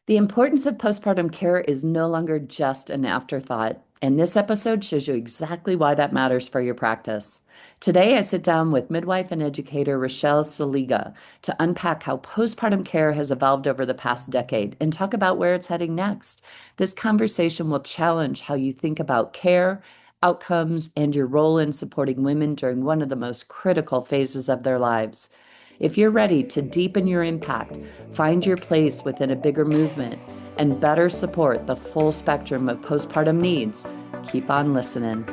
The importance of postpartum care is no longer just an afterthought, and this episode shows you exactly why that matters for your practice. Today, I sit down with midwife and educator Rachelle Seliga to unpack how postpartum care has evolved over the past decade and talk about where it's heading next. This conversation will challenge how you think about care, outcomes, and your role in supporting women during one of the most critical phases of their lives. If you're ready to deepen your impact, find your place within a bigger movement, and better support the full spectrum of postpartum needs, keep on listening.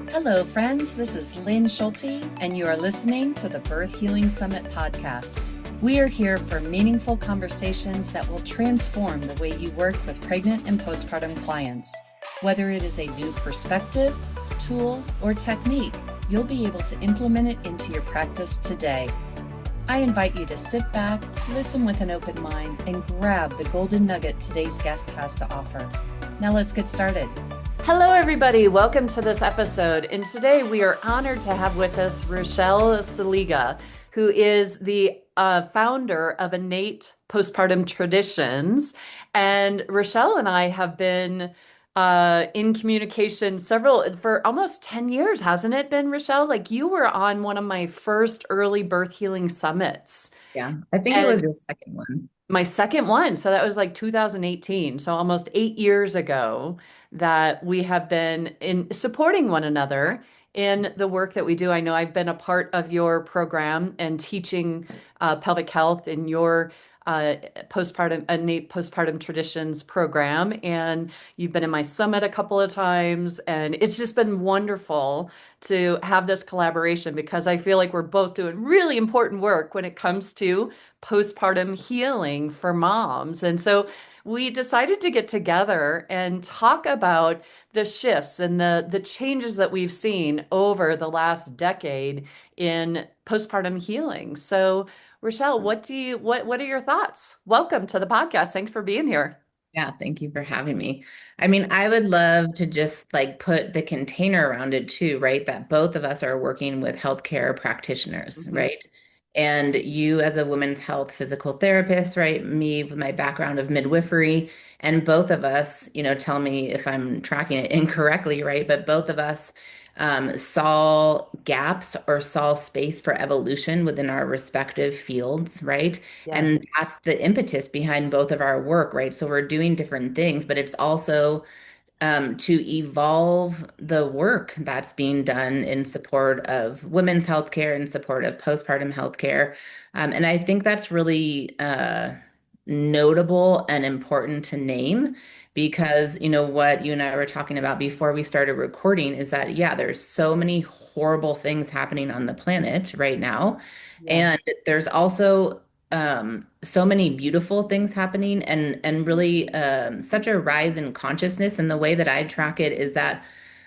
Hello, friends. This is Lynn Schulte, and you are listening to the Birth Healing Summit podcast. We are here for meaningful conversations that will transform the way you work with pregnant and postpartum clients. Whether it is a new perspective, tool, or technique, you'll be able to implement it into your practice today. I invite you to sit back, listen with an open mind, and grab the golden nugget today's guest has to offer. Now let's get started. Hello, everybody. Welcome to this episode. And today we are honored to have with us Rachelle Seliga, who is the founder of INNATE Postpartum Traditions. And Rachelle and I have been in communication for almost 10 years, hasn't it been, Rachelle? Like you were on one of my first early birth healing summits. Yeah, I think it And was your second one. my second one, so that was like 2018, so almost 8 years ago that we have been in supporting one another in the work that we do. I know I've been a part of your program and teaching pelvic health in your postpartum innate postpartum traditions program, and you've been in my summit a couple of times, and it's just been wonderful to have this collaboration because I feel like we're both doing really important work when it comes to postpartum healing for moms. And so we decided to get together and talk about the shifts and the changes that we've seen over the last decade in postpartum healing. So, Rachelle, what are your thoughts? Welcome to the podcast. Thanks for being here. Yeah, thank you for having me. I mean, I would love to just like put the container around it too, right? That both of us are working with healthcare practitioners, Mhm. right? And you as a women's health physical therapist, right? Me with my background of midwifery, and both of us, tell me if I'm tracking it incorrectly, right? But both of us saw gaps or saw space for evolution within our respective fields, right? Yes. And that's the impetus behind both of our work, right? So we're doing different things, but it's also to evolve the work that's being done in support of women's healthcare, in support of postpartum healthcare. And I think that's really notable and important to name because, what you and I were talking about before we started recording is that, yeah, there's so many horrible things happening on the planet right now. Yeah. And there's also so many beautiful things happening and really such a rise in consciousness. And the way that I track it is that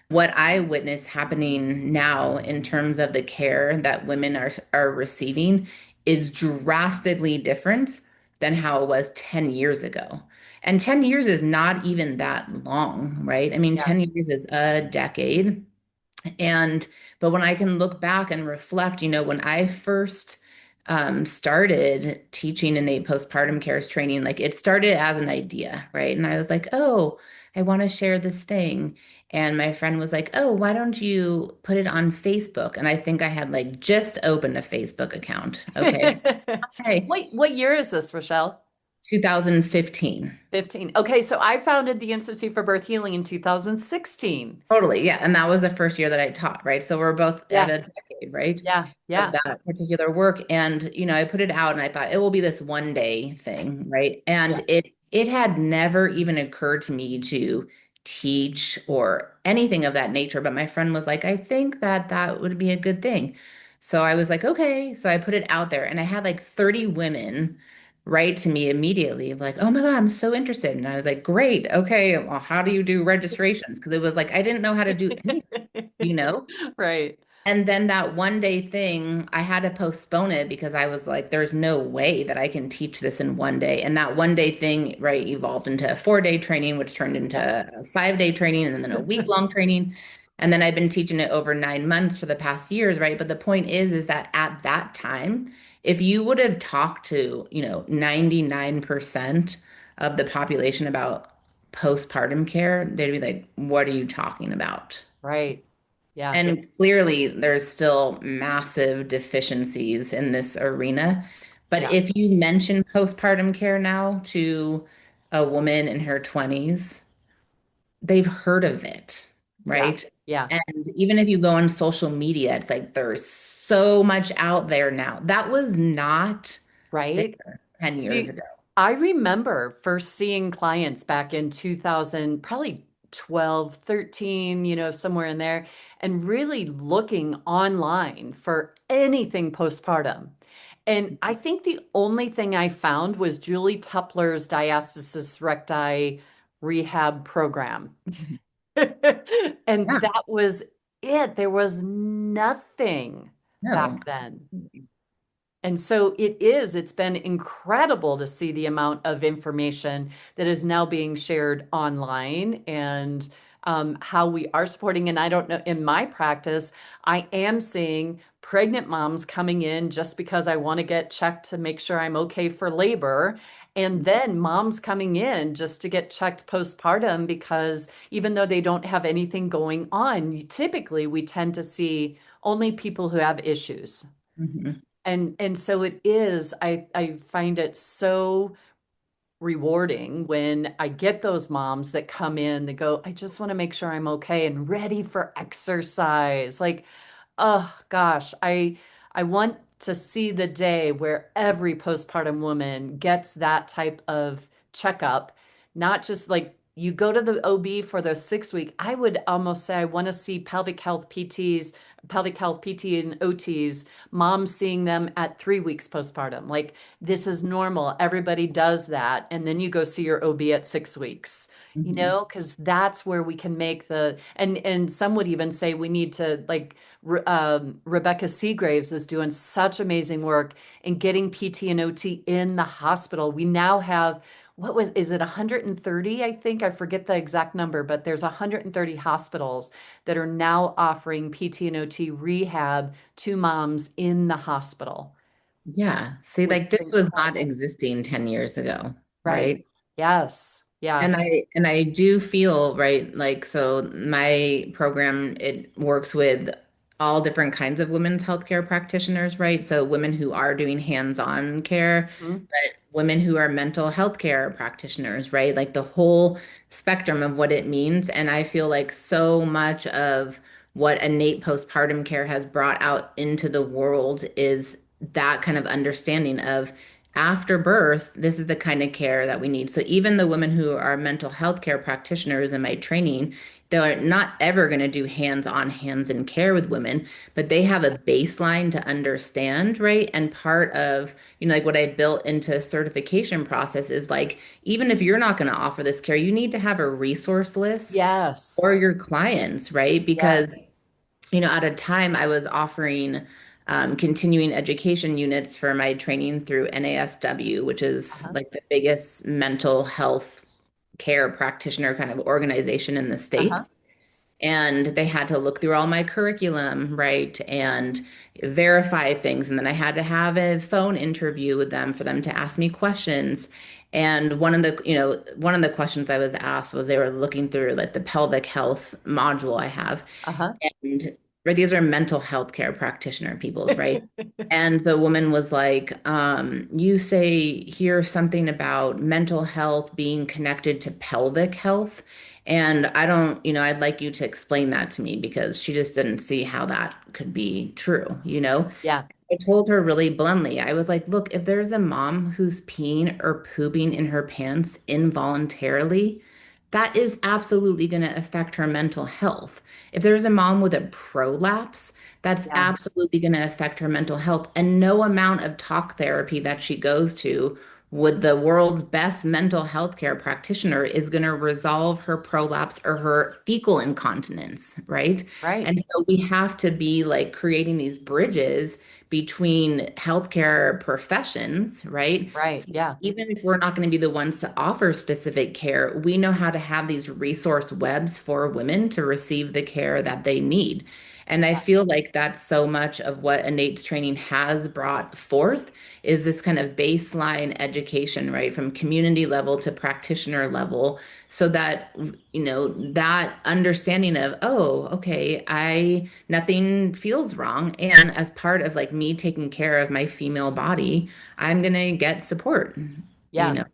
what I witness happening now in terms of the care that women are receiving is drastically different than how it was 10 years ago. And 10 years is not even that long, right? I mean, Yeah. 10 years is a decade. And but when I can look back and reflect, when I first started teaching innate postpartum cares training, like it started as an idea, right? And I was like, oh, I want to share this thing. And my friend was like, oh, why don't you put it on Facebook? And I think I had like just opened a Facebook account. Okay. Hey, What year is this, Rachelle? 2015. 15. Okay, so I founded the Institute for Birth Healing in 2016. Totally. Yeah. And that was the first year that I taught, right? So we're both at Yeah, a decade, right? yeah, Of yeah, that particular work. And, I put it out and I thought it will be this one day thing, right? And yeah. it had never even occurred to me to teach or anything of that nature. But my friend was like, I think that that would be a good thing. So I was like, okay. So I put it out there and I had like 30 women write to me immediately of like, oh my God, I'm so interested. And I was like, great. Okay. Well, how do you do registrations? Because it was like, I didn't know how to do anything, you know? Right. And then that one day thing, I had to postpone it because I was like, there's no way that I can teach this in one day. And that one day thing, right, evolved into a 4 day training, which turned into Yeah. a 5 day training and then a week long training. And then I've been teaching it over 9 months for the past years, right? But the point is that at that time, if you would have talked to, 99% of the population about postpartum care, they'd be like, what are you talking about? Right. Yeah. And clearly, there's still massive deficiencies in this arena. But Yeah. if you mention postpartum care now to a woman in her 20s, they've heard of it, Yeah. right? Yeah. And even if you go on social media, it's like there's so much out there now. That was not there Right. 10 years Do ago. I remember first seeing clients back in 2000, probably 12, 13, somewhere in there, and really looking online for anything postpartum. And I think the only thing I found was Julie Tupler's diastasis recti rehab program. Mhm. And Yeah, that was it. There was nothing no. back then. And so it's been incredible to see the amount of information that is now being shared online and how we are supporting. And I don't know, in my practice, I am seeing pregnant moms coming in just because I want to get checked to make sure I'm okay for labor. And then moms coming in just to get checked postpartum because even though they don't have anything going on, typically we tend to see only people who have issues. Mhm. And so it is, I find it so rewarding when I get those moms that come in, they go, I just want to make sure I'm okay and ready for exercise. Like, oh gosh, I want to see the day where every postpartum woman gets that type of checkup, not just like you go to the OB for the 6 week. I would almost say I want to see pelvic health PT and OTs, moms seeing them at 3 weeks postpartum. Like this is normal. Everybody does that. And then you go see your OB at 6 weeks, Mhm. because that's where we can make and some would even say we need to like Rebecca Seagraves is doing such amazing work in getting PT and OT in the hospital. We now have, is it 130? I think I forget the exact number, but there's 130 hospitals that are now offering PT and OT rehab to moms in the hospital, Yeah. See, which like is this was not incredible. existing 10 years ago, Right. right? Yes. Yeah. And I do feel, right, like so my program it works with all different kinds of women's healthcare practitioners, right? So women who are doing hands-on care, Mhm. but women who are mental health care practitioners, right? Like the whole spectrum of what it means. And I feel like so much of what innate postpartum care has brought out into the world is that kind of understanding of after birth, this is the kind of care that we need. So even the women who are mental health care practitioners in my training, they're not ever going to do hands-on, hands-in care with women, but they have a baseline to understand, right? And part of, like what I built into certification process is like, even if you're not going to offer this care, you need to have a resource list Yes. for your clients, right? Yes. Because at a time I was offering continuing education units for my training through NASW, which is Uh-huh. like the biggest mental health care practitioner kind of organization in the Uh-huh. States. And they had to look through all my curriculum, right, and verify things. And then I had to have a phone interview with them for them to ask me questions. And one of the questions I was asked was they were looking through like the pelvic health module I have. Uh-huh. And right, these are mental health care practitioner peoples, right? And the woman was like, you say here something about mental health being connected to pelvic health. And I don't, I'd like you to explain that to me because she just didn't see how that could be true. Yeah. I told her really bluntly, I was like, look, if there's a mom who's peeing or pooping in her pants involuntarily, that is absolutely going to affect her mental health. If there's a mom with a prolapse, that's Yeah. absolutely going to affect her mental health. And no amount of talk therapy that she goes to with the world's best mental health care practitioner is going to resolve her prolapse or her fecal incontinence, right? Right. And so we have to be like creating these bridges between healthcare professions, right? Right. So Yeah. even if we're not going to be the ones to offer specific care, we know how to have these resource webs for women to receive the care that they need. And I feel like that's so much of what Innate's training has brought forth is this kind of baseline education, right? From community level to practitioner level, so that, that understanding of, oh, okay, nothing feels wrong. And as part of like me taking care of my female body, I'm gonna get support, you Yeah. know.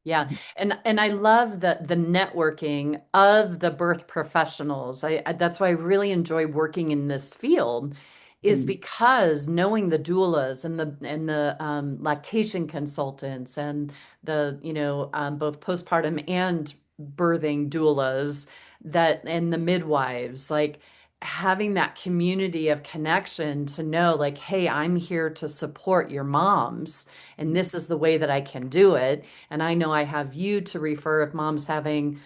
Yeah. And I love the networking of the birth professionals. That's why I really enjoy working in this field is Mhm. because knowing the doulas and the lactation consultants and both postpartum and birthing doulas that and the midwives, like having that community of connection to know like, hey, I'm here to support your moms and this is the way that I can do it. And I know I have you to refer if mom's having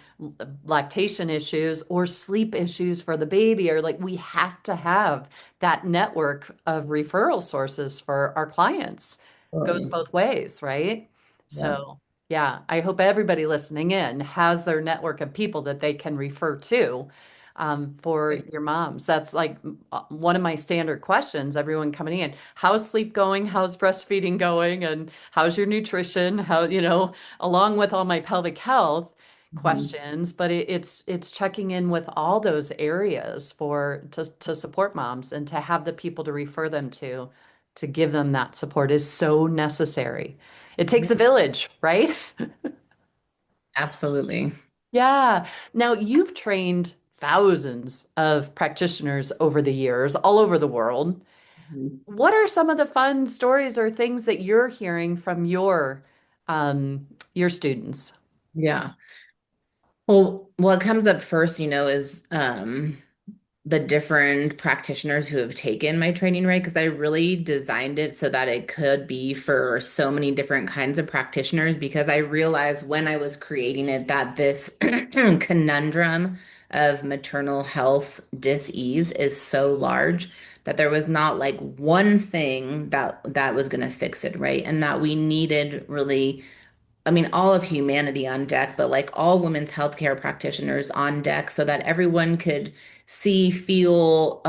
lactation issues or sleep issues for the baby, or like we have to have that network of referral sources for our clients. Goes Totally. both ways, right? Yeah. So, yeah, I hope everybody listening in has their network of people that they can refer to for your moms. That's like one of my standard questions, everyone coming in. How's sleep going? How's breastfeeding going? And how's your nutrition? Along with all my pelvic health Mhm. questions, but it's checking in with all those areas to support moms and to have the people to refer them to give them that support is so necessary. It takes Yeah, a village, right? absolutely. Yeah. Now, you've trained thousands of practitioners over the years, all over the world. Mhm. What are some of the fun stories or things that you're hearing from your students? Yeah. Well, what comes up first, is the different practitioners who have taken my training, right? Because I really designed it so that it could be for so many different kinds of practitioners, because I realized when I was creating it that this conundrum of maternal health dis-ease is so large that there was not like one thing that was going to fix it, right? And that we needed really, I mean, all of humanity on deck, but like all women's healthcare practitioners on deck so that everyone could see, feel,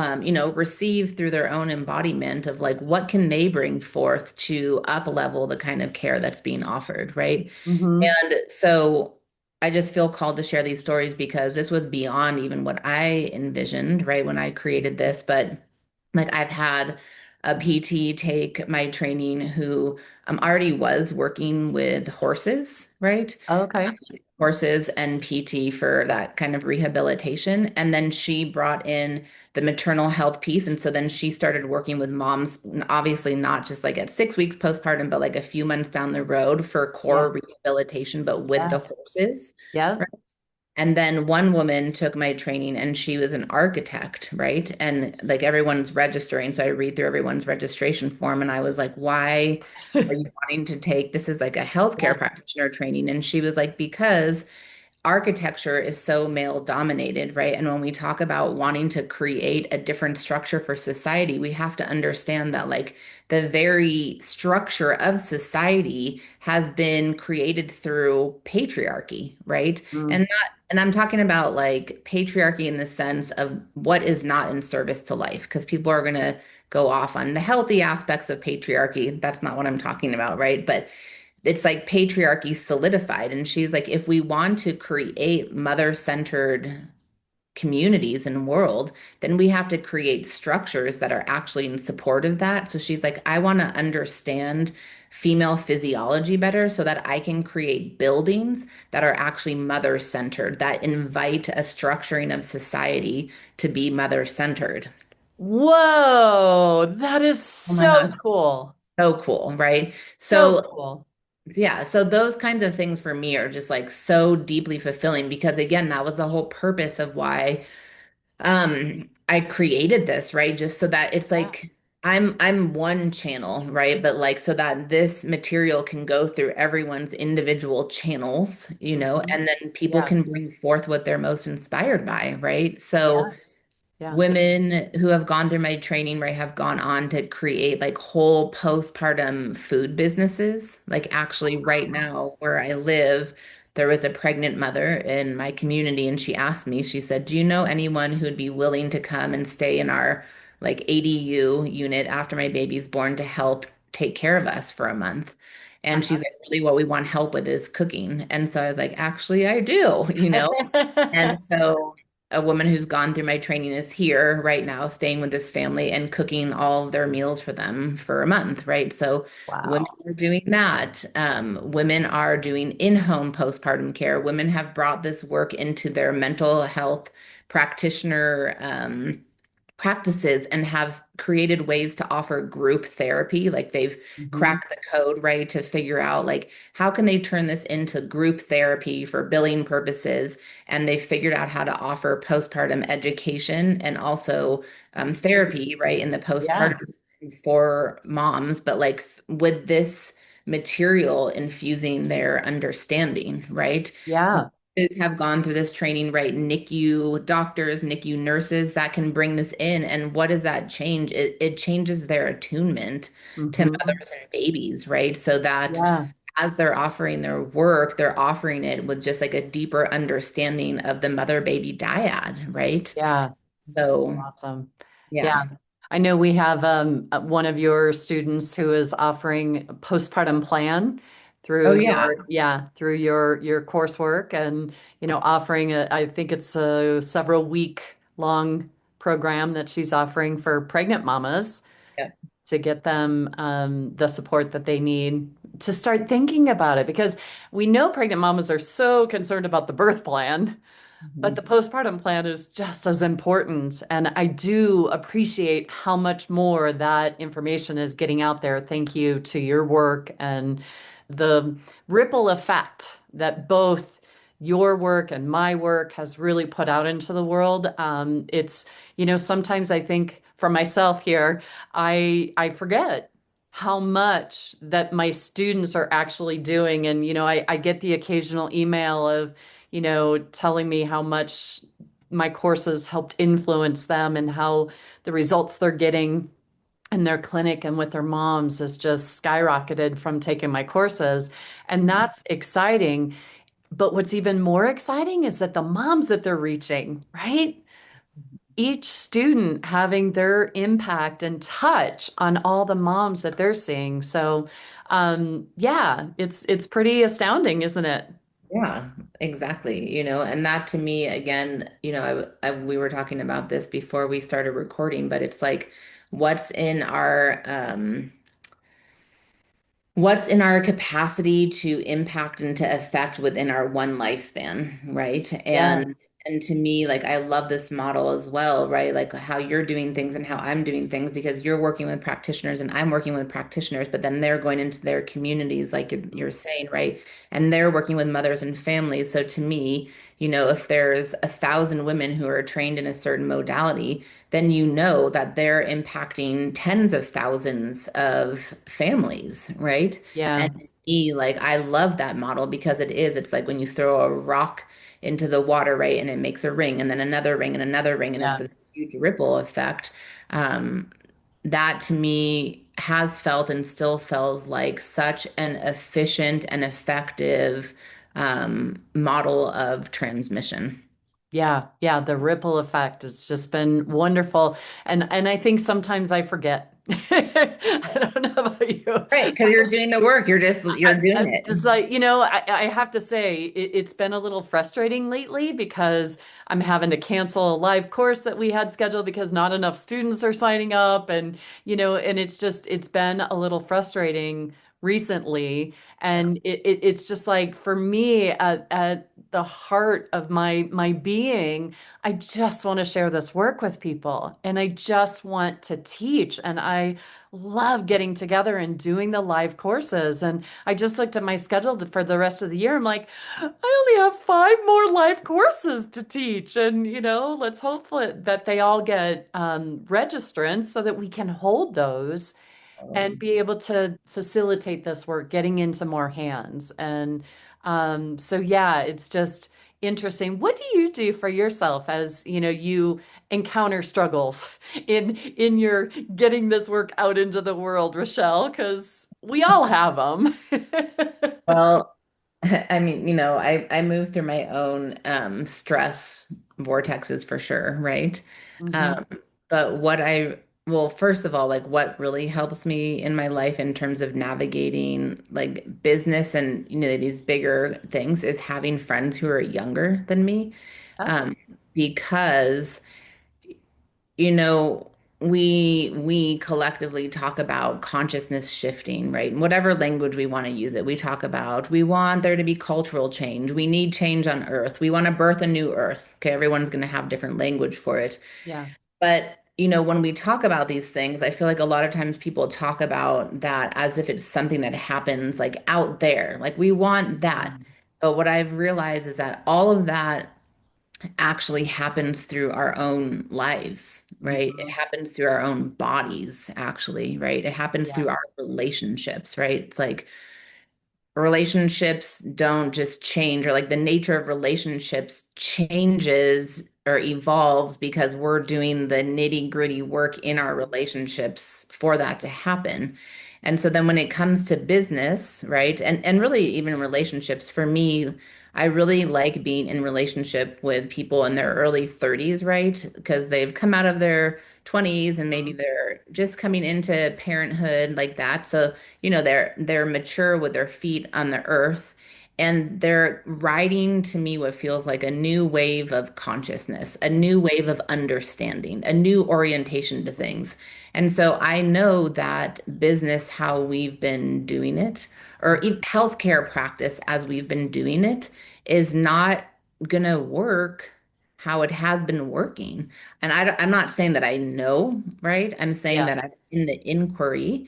receive through their own embodiment of like what can they bring forth to up level the kind of care that's being offered, right? Hmm. And so I just feel called to share these stories because this was beyond even what I envisioned, right, when I created this. But like I've had a PT take my training who already was working with horses, right? Okay. Horses and PT for that kind of rehabilitation. And then she brought in the maternal health piece. And so then she started working with moms, obviously not just like at 6 weeks postpartum, but like a few months down the road for Yeah. core rehabilitation, but with Yeah. the horses. Yeah. And then one woman took my training and she was an architect, right? And like everyone's registering. So I read through everyone's registration form and I was like, why are you wanting to take this is like a Yeah. healthcare practitioner training? And she was like, because architecture is so male dominated, right? And when we talk about wanting to create a different structure for society, we have to understand that like the very structure of society has been created through patriarchy, right? Mm. And I'm talking about like patriarchy in the sense of what is not in service to life, because people are going to go off on the healthy aspects of patriarchy. That's not what I'm talking about, right? But it's like patriarchy solidified. And she's like, if we want to create mother-centered communities and world, then we have to create structures that are actually in support of that. So she's like, I want to understand female physiology better so that I can create buildings that are actually mother-centered, that invite a structuring of society to be mother-centered. Whoa, that is Oh my so gosh, cool. so cool, right? So So cool. yeah, so those kinds of things for me are just like so deeply fulfilling because again, that was the whole purpose of why I created this, right? Just so that it's Yeah. like I'm one channel, right? But like so that this material can go through everyone's individual channels, Hmm. and then people Yeah. can bring forth what they're most inspired by, right? So Yes. Yeah. women who have gone through my training, right, have gone on to create like whole postpartum food businesses. Like actually right now where I live, there was a pregnant mother in my community and she asked me, she said, "Do you know anyone who'd be willing to come and stay in our like ADU unit after my baby's born to help take care of us for a month. And she's like, really, what we want help with is cooking. And so I was like, actually, I do, you know? And so a woman who's gone through my training is here right now, staying with this family and cooking all of their meals for them for a month, right? So women Wow. are doing that. Women are doing in-home postpartum care. Women have brought this work into their mental health practitioner practices and have created ways to offer group therapy. Like they've Hmm. cracked the code, right, to figure out like how can they turn this into group therapy for billing purposes. And they figured out how to offer postpartum education and also therapy, right, in the Yeah. postpartum for moms, but like with this material infusing their understanding, right? Yeah. Have gone through this training, right? NICU doctors, NICU nurses that can bring this in. And what does that change? It changes their attunement to Hmm. mothers and babies, right? So that Yeah. as they're offering their work, they're offering it with just like a deeper understanding of the mother baby dyad, right? Yeah. It's so So, awesome. Yeah. yeah. I know we have one of your students who is offering a postpartum plan Oh, through yeah. through your coursework and, offering I think it's a several week long program that she's offering for pregnant mamas Yeah. to get them the support that they need to start thinking about it because we know pregnant mamas are so concerned about the birth plan. But the Mhm. postpartum plan is just as important. And I do appreciate how much more that information is getting out there. Thank you to your work and the ripple effect that both your work and my work has really put out into the world. Sometimes I think for myself here, I forget how much that my students are actually doing. And, I get the occasional email of, telling me how much my courses helped influence them and how the results they're getting in their clinic and with their moms has just skyrocketed from taking my courses. And that's exciting. But what's even more exciting is that the moms that they're reaching, right? Each student having their impact and touch on all the moms that they're seeing. So, yeah, it's pretty astounding, isn't it? Yeah, exactly. And that to me, again, we were talking about this before we started recording, but it's like what's in our capacity to impact and to affect within our one lifespan, right? And Yes. and to me, like I love this model as well, right? Like how you're doing things and how I'm doing things because you're working with practitioners and I'm working with practitioners, but then they're going into their communities, like you're saying, right? And they're working with mothers and families. So to me, if there's 1,000 women who are trained in a certain modality, then you know that they're impacting tens of thousands of families, right? And Yeah. to me, like I love that model because it's like when you throw a rock into the water, right? And it makes a ring and then another ring and another ring, and it's Yeah. this huge ripple effect. Um, that to me has felt and still feels like such an efficient and effective model of transmission. Yeah, yeah, the ripple effect. It's just been wonderful. And I think sometimes I forget. I don't know about you. Right, because you're doing the work, you're doing I'm it. just like, I have to say it's been a little frustrating lately because I'm having to cancel a live course that we had scheduled because not enough students are signing up. And it's been a little frustrating recently. And it's just like for me at the heart of my being, I just want to share this work with people and I just want to teach. And I love getting together and doing the live courses. And I just looked at my schedule for the rest of the year. I'm like, I only have 5 more live courses to teach. And, let's hope that they all get registrants so that we can hold those and be able to facilitate this work getting into more hands. And so, yeah, it's just interesting. What do you do for yourself as, you encounter struggles in your getting this work out into the world, Rochelle? Because we all have them. Well, I mean, I moved through my own stress vortexes for sure, right? Hmm. Um, but what I well, first of all, like what really helps me in my life in terms of navigating like business and these bigger things is having friends who are younger than me. Oh, Um, because you know, we collectively talk about consciousness shifting, right? In whatever language we want to use it, we talk about we want there to be cultural change. We need change on Earth. We want to birth a new Earth. Okay, everyone's going to have different language for it. yeah. But, when we talk about these things, I feel like a lot of times people talk about that as if it's something that happens like out there. Like we want that. Mm, But what I've realized is that all of that actually happens through our own lives, right? It mhm. happens through our own bodies, actually, right? It happens Yeah. through our relationships, right? It's like relationships don't just change, or like the nature of relationships changes or evolves because we're doing the nitty-gritty work in our relationships for that to happen. And so then when it comes to business, right? And really even relationships, for me, I really like being in relationship with people in their early 30s, right? Because they've come out of their 20s and maybe Mhm. they're just coming into parenthood like that. So they're mature with their feet on the earth, and they're riding to me what feels like a new wave of consciousness, a new wave of understanding, a new orientation to things. And so I know that business, how we've been doing it, or even healthcare practice as we've been doing it, is not gonna work how it has been working. And I'm not saying that I know, right? I'm saying Yeah. that I'm in the inquiry,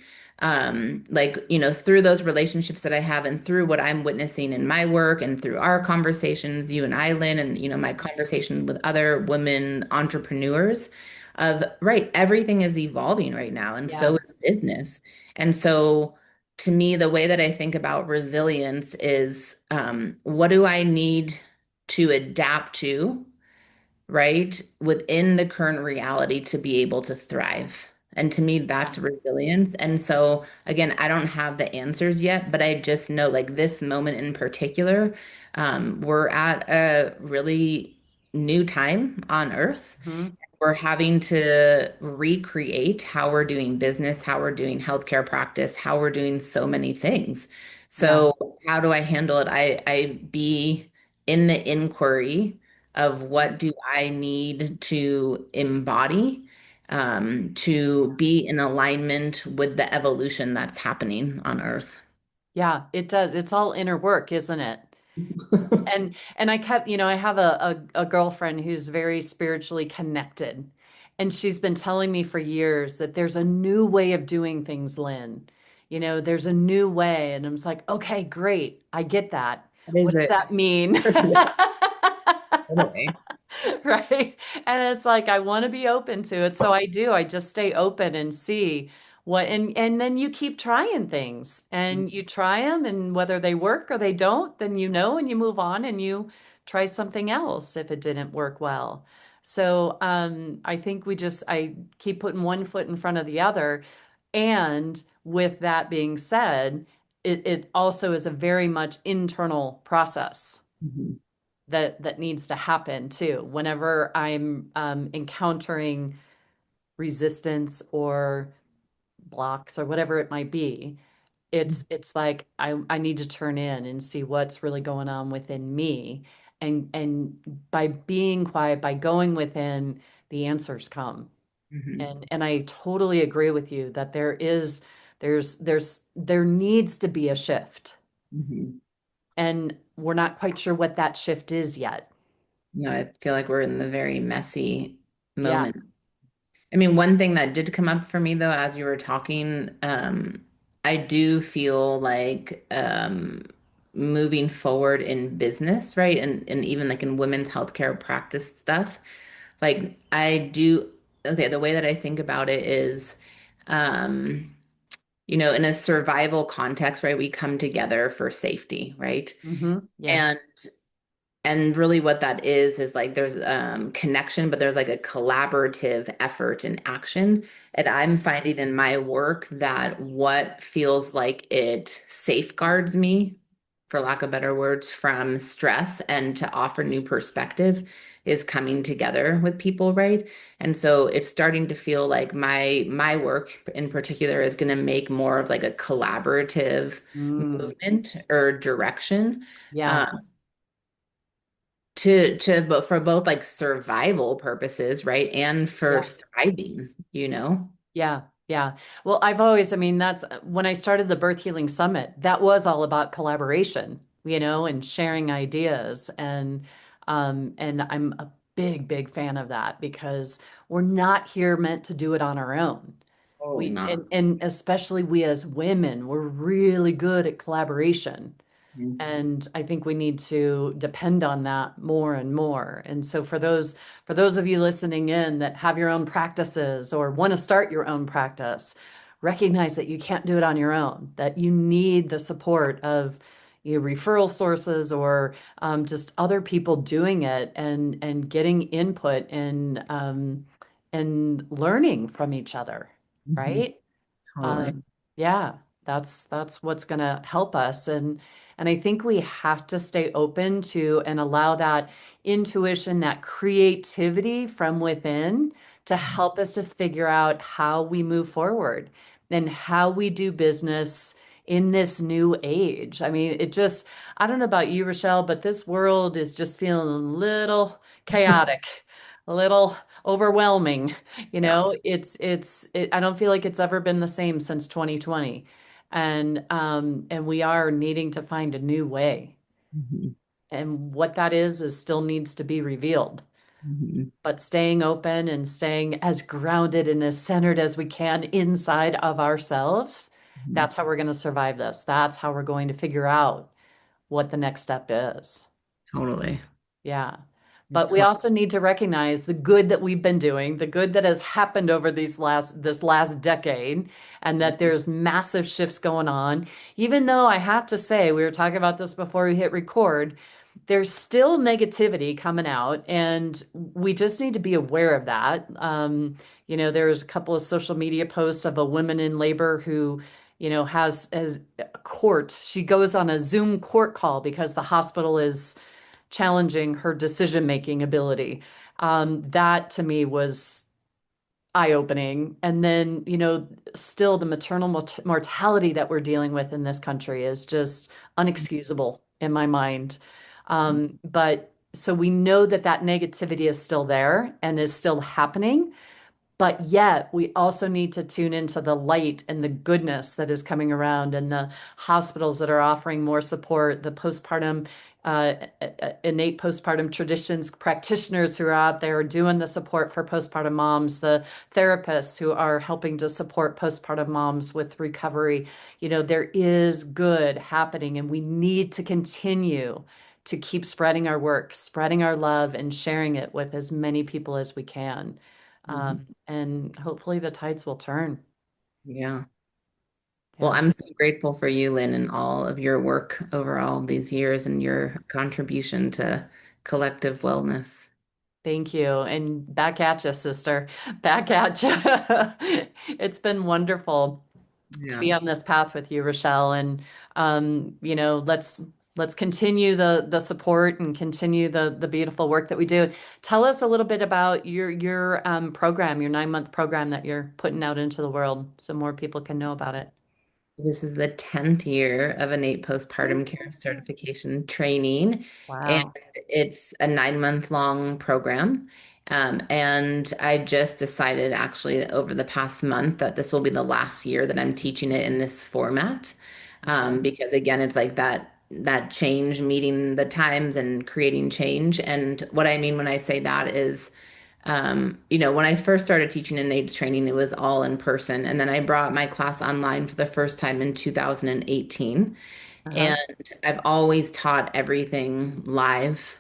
like, through those relationships that I have and through what I'm witnessing in my work and through our conversations, you and I, Lynn, and, my conversation with other women entrepreneurs of, right, everything is evolving right now, and so Yeah. is business. And so to me, the way that I think about resilience is, what do I need to adapt to, right, within the current reality to be able to thrive. And to me, Yeah. that's resilience. And so, again, I don't have the answers yet, but I just know like this moment in particular, we're at a really new time on Earth. Mhm. We're having to recreate how we're doing business, how we're doing healthcare practice, how we're doing so many things. Yeah. So, how do I handle it? I be in the inquiry of what do I need to embody, to be in alignment with the evolution that's happening on Earth. Yeah, it does. It's all inner work, isn't it? And I kept, I have a girlfriend who's very spiritually connected. And she's been telling me for years that there's a new way of doing things, Lynn. There's a new way. And I'm just like, okay, great. I get that. What is What does it? that mean? Totally. Right. And it's like I want to be open to it. So I do. I just stay open and see and then you keep trying things and you try them, and whether they work or they don't, then and you move on and you try something else if it didn't work well. So I think I keep putting one foot in front of the other. And with that being said, it also is a very much internal process Mhm. that needs to happen too. Whenever I'm encountering resistance or blocks or whatever it might be, it's like I need to turn in and see what's really going on within me. And by being quiet, by going within, the answers come. Mhm. And I totally agree with you that there needs to be a shift. Mhm. And we're not quite sure what that shift is yet. No, I feel like we're in the very messy Yeah. moment. I mean, one thing that did come up for me though, as you were talking, I do feel like moving forward in business, right? And even like in women's healthcare practice stuff, like I do, okay, the way that I think about it is, um, in a survival context, right? We come together for safety, right? Yeah. And really what that is like there's connection, but there's like a collaborative effort and action. And I'm finding in my work that what feels like it safeguards me for lack of better words, from stress and to offer new perspective is coming together with people, right? And so it's starting to feel like my work in particular is going to make more of like a collaborative Mm, movement or direction. yeah, Um, but for both like survival purposes, right? And for yeah. thriving, you know? Yeah, yeah. Well, I've always, I mean, that's when I started the Birth Healing Summit, that was all about collaboration, and sharing ideas. And I'm a big, big fan of that because we're not here meant to do it on our own. Oh, We not. and especially we as women, we're really good at collaboration. Mhm. And I think we need to depend on that more and more. And so for those of you listening in that have your own practices or want to start your own practice, recognize that you can't do it on your own, that you need the support of referral sources or just other people doing it and getting input and learning from each other, Mhm. right? Totally. Um, yeah, that's what's going to help us. And I think we have to stay open to and allow that intuition, that creativity from within to help us to figure out how we move forward and how we do business in this new age. I mean, I don't know about you, Rochelle, but this world is just feeling a little chaotic, a little overwhelming. Yeah. I don't feel like it's ever been the same since 2020. And we are needing to find a new way. Mhm. And what that is still needs to be revealed. Mhm. But staying open and staying as grounded and as centered as we can inside of ourselves, Mhm. that's how we're going to survive this. That's how we're going to figure out what the next step is. Totally. Yeah. I But we to- also need to recognize the good that we've been doing, the good that has happened over this last decade, and that there's massive shifts going on. Even though I have to say, we were talking about this before we hit record, there's still negativity coming out, and we just need to be aware of that. There's a couple of social media posts of a woman in labor who, has a court. She goes on a Zoom court call because the hospital is challenging her decision-making ability. That to me was eye-opening. And then, still the maternal mortality that we're dealing with in this country is just unexcusable in my mind. But so we know that that negativity is still there and is still happening. But yet, we also need to tune into the light and the goodness that is coming around, and the hospitals that are offering more support, the innate postpartum traditions practitioners who are out there doing the support for postpartum moms, the therapists who are helping to support postpartum moms with recovery. There is good happening, and we need to continue to keep spreading our work, spreading our love, and sharing it with as many people as we can. Mhm. And hopefully the tides will turn. Yeah. Well, Yeah. I'm so grateful for you, Lynn, and all of your work over all these years and your contribution to collective wellness. Thank you. And back at you, sister. Back at you. It's been wonderful to Yeah. be on this path with you, Rochelle. And let's continue the support and continue the beautiful work that we do. Tell us a little bit about your program, your 9-month program that you're putting out into the world so more people can know about it. This is the 10th year of innate postpartum care certification training, and Wow. it's a 9-month long program. And I just decided actually over the past month that this will be the last year that I'm teaching it in this format. Okay. Because again, it's like that change, meeting the times and creating change. And what I mean when I say that is when I first started teaching innate training, it was all in person. And then I brought my class online for the first time in 2018. Uh-huh. And I've always taught everything live.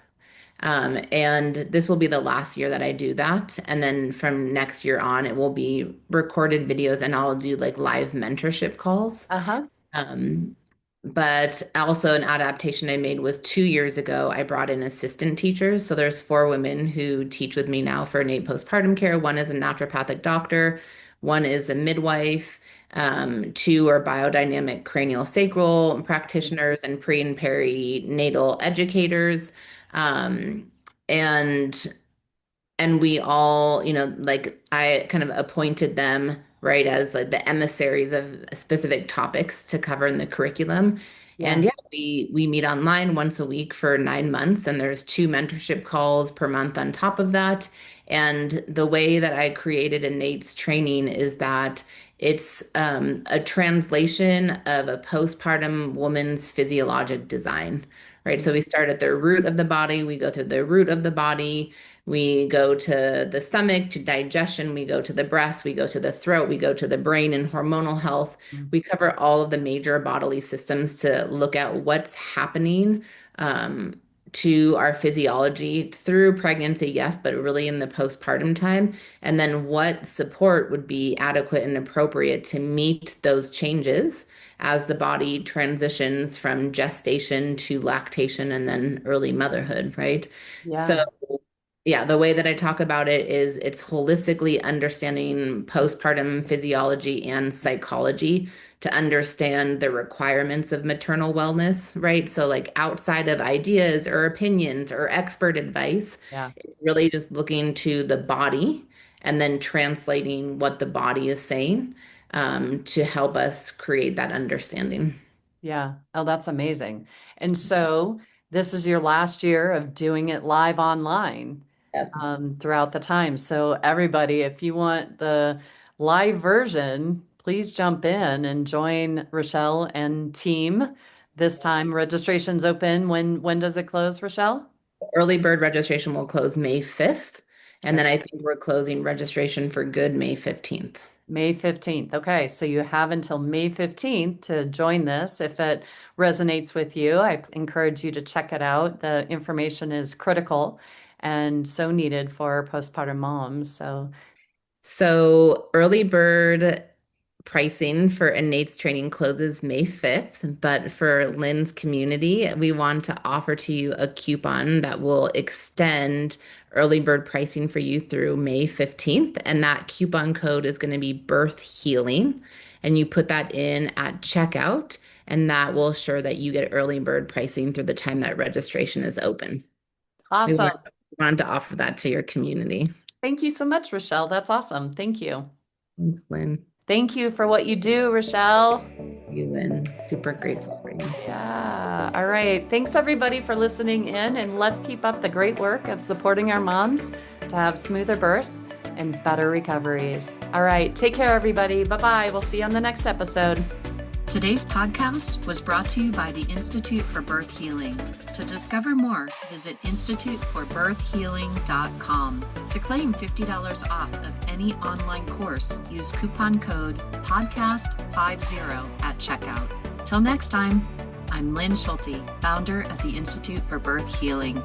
And this will be the last year that I do that. And then from next year on, it will be recorded videos and I'll do like live mentorship calls. Uh-huh. Um, but also an adaptation I made was 2 years ago. I brought in assistant teachers. So there's 4 women who teach with me now for innate postpartum care. One is a naturopathic doctor, One is a midwife. Two are biodynamic cranial sacral practitioners and pre and perinatal educators. Um, and and we all, like I kind of appointed them, right, as like the emissaries of specific topics to cover in the curriculum. And Yeah. yeah, we meet online once a week for 9 months, and there's two mentorship calls per month on top of that. And the way that I created Innate's training is that it's a translation of a postpartum woman's physiologic design, right? So we start at the root of the body, we go through the root of the body, we go to the stomach, to digestion, we go to the breast, we go to the throat, we go to the brain and hormonal health. We cover all of the major bodily systems to look at what's happening to our physiology through pregnancy, yes, but really in the postpartum time. And then what support would be adequate and appropriate to meet those changes as the body transitions from gestation to lactation and then early motherhood, right? So Yeah. yeah, the way that I talk about it is it's holistically understanding postpartum physiology and psychology to understand the requirements of maternal wellness, right? So, like outside of ideas or opinions or expert advice, Yeah. it's really just looking to the body and then translating what the body is saying to help us create that understanding. Yeah. Oh, that's amazing. And so this is your last year of doing it live online Yep. throughout the time. So everybody, if you want the live version, please jump in and join Rochelle and team. This time registration's open. When does it close, Rochelle? Early bird registration will close May 5th. And then I think we're closing registration for good May 15th. May 15th. Okay, so you have until May 15th to join this. If it resonates with you, I encourage you to check it out. The information is critical and so needed for postpartum moms. So, So early bird pricing for Innate's training closes May 5th, but for Lynn's community, we want to offer to you a coupon that will extend early bird pricing for you through May 15th. And that coupon code is going to be birth healing. And you put that in at checkout, and that will ensure that you get early bird pricing through the time that registration is open. We awesome. wanted to offer that to your community. Thank you so much, Rochelle. That's awesome. Thank you. Thanks, Lynn. Thank you for what you do, Rochelle. You, Lynn. Super grateful for you. Yeah. All right. Thanks, everybody, for listening in. And let's keep up the great work of supporting our moms to have smoother births and better recoveries. All right. Take care, everybody. Bye bye. We'll see you on the next episode. Today's podcast was brought to you by the Institute for Birth Healing. To discover more, visit instituteforbirthhealing.com. To claim $50 off of any online course, use coupon code PODCAST50 at checkout. Till next time, I'm Lynn Schulte, founder of the Institute for Birth Healing.